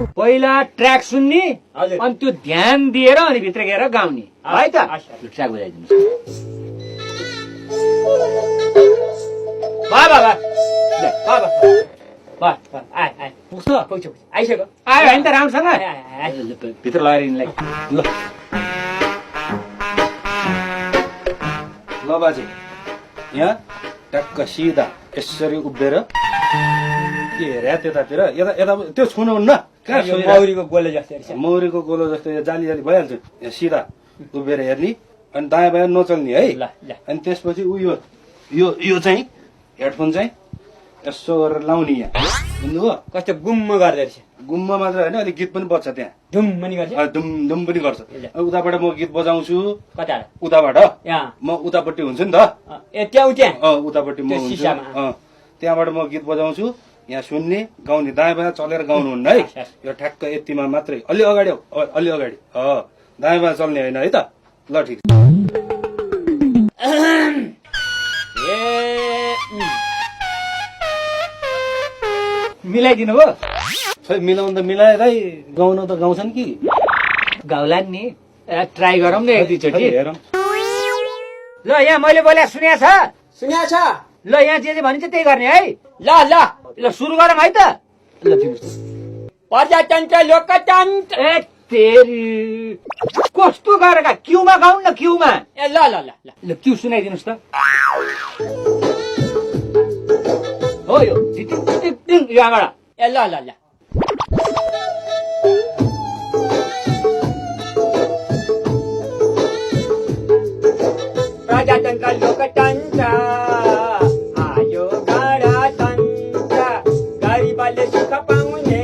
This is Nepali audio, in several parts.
पहिला ट्र्याक सुन्ने अनि त्यो ध्यान दिएर अनि भित्र गएर गाउने है त ट्र्याक बजाइदिनुहोस् पुग्छ आइसक्यो आयो होइन त राम्रोसँग भित्र लगाएर यिनलाई ल बाजे यहाँ ट्याक्क सिधा यसरी उभिएर के हेरे त्यतातिर यता यता त्यो छुनुहुन्न मौरीको गोले जस्तै मौरीको गोलो जस्तो जाली जाली भइहाल्छ यहाँ सिधा उभिएर हेर्ने अनि दायाँ बायाँ नचल्ने है अनि त्यसपछि उयो यो चाहिँ हेडफोन चाहिँ यसो गरेर लाउने यहाँ बुझ्नुभयो कस्तो गुम्म गर्दो रहेछ गुम्म मात्र होइन अलिक गीत पनि बज्छ त्यहाँ धुम पनि गर्छ धुम धुम पनि गर्छ उताबाट म गीत बजाउँछु कता उताबाट यहाँ म उतापट्टि हुन्छु नि त ए त्यहाँ उतापट्टि म हुन्छु त्यहाँबाट म गीत बजाउँछु यहाँ सुन्ने गाउने दायाँ बायाँ चलेर गाउनुहुन्न है यो ठ्याक्क यतिमा मात्रै अलि अगाडि अलि अगाडि दायाँ बायाँ चल्ने होइन है त ल ठिक मिलाइदिनु भयो खै मिलाउनु त मिलाएरै गाउन त गाउँछन् कि गाउला नि ट्राई गरौँ न एक दुईचोटि हेरौँ ल यहाँ मैले बोले सुन्या छ ल यहाँ जे भनिन्छ त्यही गर्ने है ल सुरु गरौँ है त ल प्रजातन्त्र लोकतन्त्र ए तेरी कस्तो गरेका क्युमा गाउँ न क्युमा ए ल क्यु सुनाइदिनुहोस् त हो यो यहाँबाट ए ल प्रजातन्त्र लोकतन्त्र आयो गणतन्त्र गरिबले सुख पाउने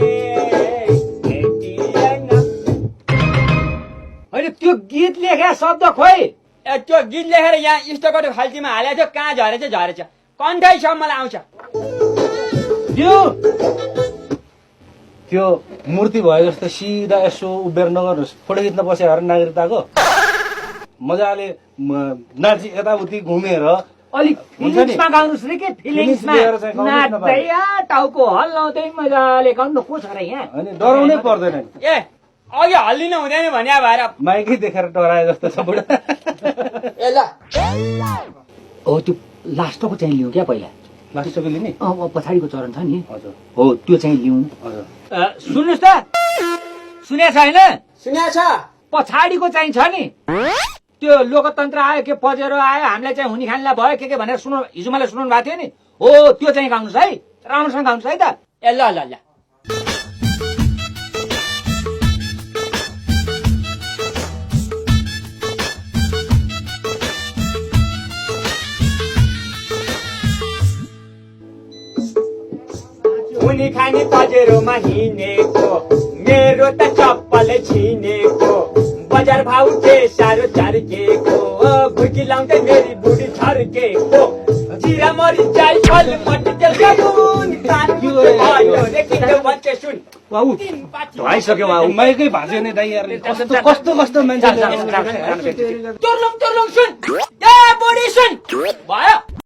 होइन त्यो गीत लेखे शब्द खोइ ए त्यो गीत लेखेर यहाँ स्टकको खाल्टीमा हालेको थियो कहाँ झरेछ कन्ठैसम्मलाई आउँछ त्यो मूर्ति भयो जस्तो सिधा यसो उभिएर नगर्नुहोस् फोटो खिच्न बस्यो अरे नागरिकताको मजाले नाची यताउति घुमेर अलिक फिलिङ्समा गाउनुहोस् रे के फिलिङ्समा नाच्दै टाउको हल्लाउँदै मजाले गाउनु को छ र यहाँ अनि डराउनै पर्दैन ए अघि हल्लिनु हुँदैन भन्या भएर माइकै देखेर डराए जस्तो छ बुढा ए ल हो त्यो लास्टको चाहिँ लिउँ क्या पहिला लास्टको लिने पछाडिको चरण छ नि हजुर हो त्यो चाहिँ लिउँ हजुर सुन्नुहोस् त सुन्या छ होइन सुन्या छ पछाडिको चाहिँ छ नि त्यो लोकतन्त्र आयो के पजेरो आयो हामीलाई चाहिँ हुने खानेलाई भयो के भनेर हिजो मलाई सुनाउनु भएको थियो नि हो त्यो चाहिँ गाउनुहोस् है राम्रोसँग गाउनुहोस् है त ए ल हुने खाने पजेरोमा हिँडेको मेरो त चप्पल छिनेको बजार भाउ के साह्रो चर्केको घुर्की लाउँदै मेरी बुढी छर्केको जिरा मरी जाई फल मट्टितेल साबुन भइसक्यो माइकै भाँच्यो नि दाइ यारले कस्तो मान्छे सुन ए बुढी सुन भयो